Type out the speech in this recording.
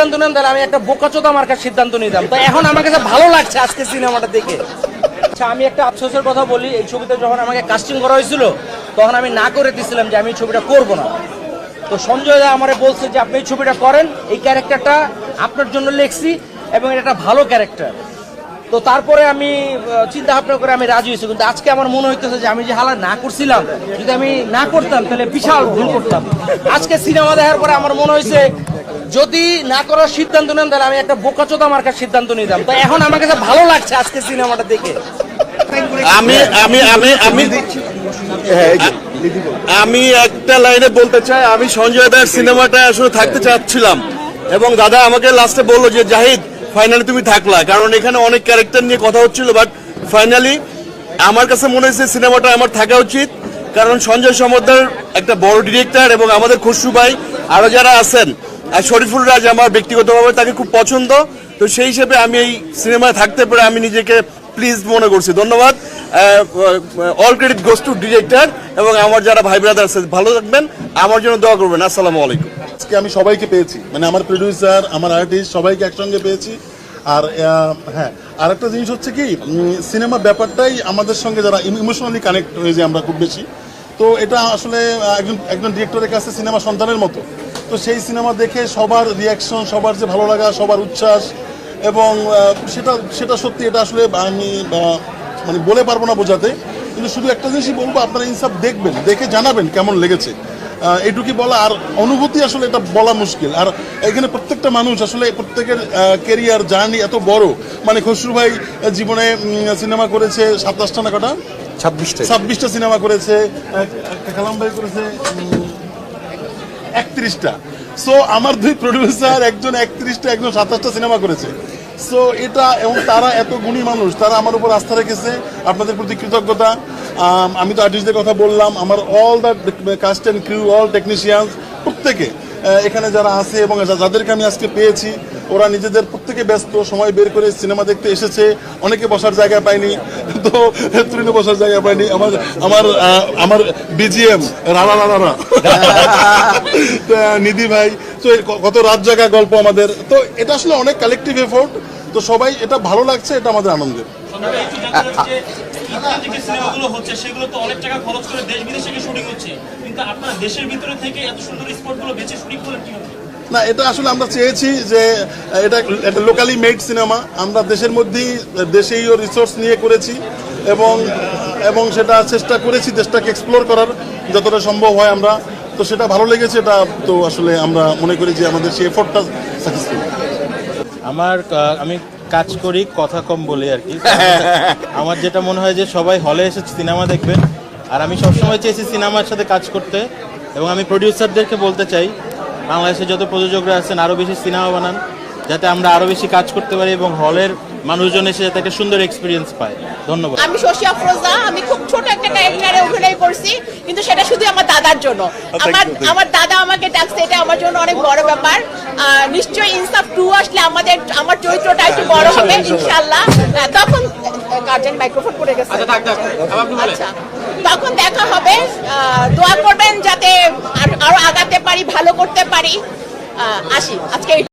সিদ্ধান্ত নেন তাহলে আমি একটা বোকাচোদা মার্কার সিদ্ধান্ত নিতাম। তো এখন আমার কাছে ভালো লাগছে আজকে সিনেমাটা দেখে। আচ্ছা, আমি একটা আফসোসের কথা বলি, এই ছবিতে যখন আমাকে কাস্টিং করা হয়েছিল তখন আমি না করে দিয়েছিলাম যে আমি এই ছবিটা করব না। তো সঞ্জয় দা আমারে বলছে যে আপনি এই ছবিটা করেন, এই ক্যারেক্টারটা আপনার জন্য লিখছি এবং এটা একটা ভালো ক্যারেক্টার। তো তারপরে আমি চিন্তা ভাবনা করে আমি রাজি হয়েছি, কিন্তু আজকে আমার মনে হইতেছে যে আমি যে হালা না করছিলাম, যদি আমি না করতাম তাহলে বিশাল ভুল করতাম। আজকে সিনেমা দেখার পরে আমার মনে হয়েছে যদি না করার সিদ্ধান্ত নেন তাহলে আমি একটা বোকাচোদা মার্কার সিদ্ধান্ত নিতাম। তো এখন আমার কাছে ভালো লাগছে আজকে সিনেমাটা দেখে। আমি আমি আমি আমি আমি একটা লাইনে বলতে চাই, আমি সঞ্জয় দার সিনেমাটা আসলে থাকতে চাচ্ছিলাম এবং দাদা আমাকে লাস্টে বললো যে জাহিদ ফাইনালি তুমি থাকলা, কারণ এখানে অনেক ক্যারেক্টার নিয়ে কথা হচ্ছিল, বাট ফাইনালি আমার কাছে মনে হয়েছে সিনেমাটা আমার থাকা উচিত, কারণ সঞ্জয় সমদ্দার একটা বড় ডিরেক্টর এবং আমাদের খুশরু ভাই আরো যারা আছেন, আর শরীফুল রাজ আমার ব্যক্তিগতভাবে তাকে খুব পছন্দ। তো সেই হিসেবে আমি এই সিনেমায় থাকতে পেরে আমি নিজেকে প্লিজ মনে করছি। ধন্যবাদ, all credit goes to director এবং আমার যারা ভাই ব্রাদার আছে, ভালো থাকবেন, আমার জন্য দোয়া করবেন। আসসালামু আলাইকুম। আজকে আমি সবাইকে পেয়েছি, মানে আমার প্রডিউসার, আমার আর্টিস্ট, সবাইকে একসঙ্গে পেয়েছি। আর হ্যাঁ, আর একটা জিনিস হচ্ছে কি, সিনেমা ব্যাপারটাই আমাদের সঙ্গে যারা ইমোশনালি কানেক্ট হয়ে যায় আমরা খুব বেশি। তো এটা আসলে একজন ডিরেক্টরের কাছে সিনেমা সন্তানের মতো। তো সেই সিনেমা দেখে সবার রিয়াকশন, সবার যে ভালো লাগা, সবার উচ্ছ্বাস, এবং সেটা সত্যি, এটা আসলে আমি মানে বলে পারবো না বোঝাতে। কিন্তু শুধু একটা জিনিসই বলবো, আপনারা ইনসাফ দেখবেন, দেখে জানাবেন কেমন লেগেছে, এইটুকুই বলা। আর অনুভূতি আসলে এটা বলা মুশকিল। আর এখানে প্রত্যেকটা মানুষ আসলে প্রত্যেকের কেরিয়ার জার্নি এত বড়। মানে খসরু ভাই জীবনে সিনেমা করেছে 27টা না কটা, 26টা সিনেমা করেছে। কালাম ভাই করেছে 31টা। সো আমার দুই প্রডিউসার, একজন 31টা, একজন 27টা সিনেমা করেছে। সো এটা, এবং তারা এত গুণী মানুষ, তারা আমার উপর আস্থা রেখেছে, আপনাদের প্রতি কৃতজ্ঞতা। আমি তো আর্টিস্টদের কথা বললাম, আমার all the cast and crew, all technicians, প্রত্যেকে এখানে যারা আছে এবং যাদেরকে আমি আজকে পেয়েছি, ওরা নিজেদের প্রত্যেকে ব্যস্ত, সময় বের করে সিনেমা দেখতে এসেছে। অনেকে বসার জায়গা পায়নি, তো তুরিনে বসার জায়গা পায়নি। আমার বিজিএম রানা নিধি ভাই, তো কত রাত জাগা গল্প আমাদের। তো এটা আসলে অনেক কালেকটিভ এফোর্ট। তো সবাই, এটা ভালো লাগছে, এটা আমাদের আনন্দের। সিনেমাগুলো হচ্ছে সেগুলো তো অনেক টাকা খরচ করে দেশ বিদেশে শুটিং হচ্ছে, কিন্তু আপনারা দেশের ভিতরে থেকে এত সুন্দর স্পটগুলো বেছে শুটিং করেন কিভাবে? না, এটা আসলে আমরা চেয়েছি যে এটা একটা লোকালি মেড সিনেমা, আমরা দেশের মধ্যেই দেশেই রিসোর্স নিয়ে করেছি এবং সেটা চেষ্টা করেছি দেশটাকে এক্সপ্লোর করার যতটা সম্ভব হয় আমরা। তো সেটা ভালো লেগেছে, এটা তো আসলে আমরা মনে করি যে আমাদের সেই এফোর্টটা সাকসেসফুল। আমি কাজ করি, কথা কম বলি আর কি। আমার যেটা মনে হয় যে সবাই হলে এসে সিনেমা দেখবেন, আর আমি সবসময় চেয়েছি সিনেমার সাথে কাজ করতে। এবং আমি প্রডিউসারদেরকে বলতে চাই, বাংলাদেশে যত প্রযোজকরা আছেন আরও বেশি সিনেমা বানান, যাতে আমরা আরও বেশি কাজ করতে পারি এবং হলের মানুষজন এসে যাতে একটা সুন্দর এক্সপিরিয়েন্স পায়। ধন্যবাদ। আমি শশী আফরোজা, আমি খুব ছোট একটা ক্যারেক্টারে অভিনয় করছি, কিন্তু সেটা শুধু আমার দাদার জন্য। আমার দাদা আমাকে ডাকছে, এটা আমার জন্য অনেক বড় ব্যাপার। নিশ্চয়ই ইনসাফ 2 আসলে আমার চরিত্রটা একটু বড় হবে ইনশাআল্লাহ। তখন গার্জেন মাইক্রোফোন পড়ে গেছে, আচ্ছা, তখন দেখা হবে। দোয়া করবেন যাতে আরো আগাতে পারি, ভালো করতে পারি। আসি আজকে।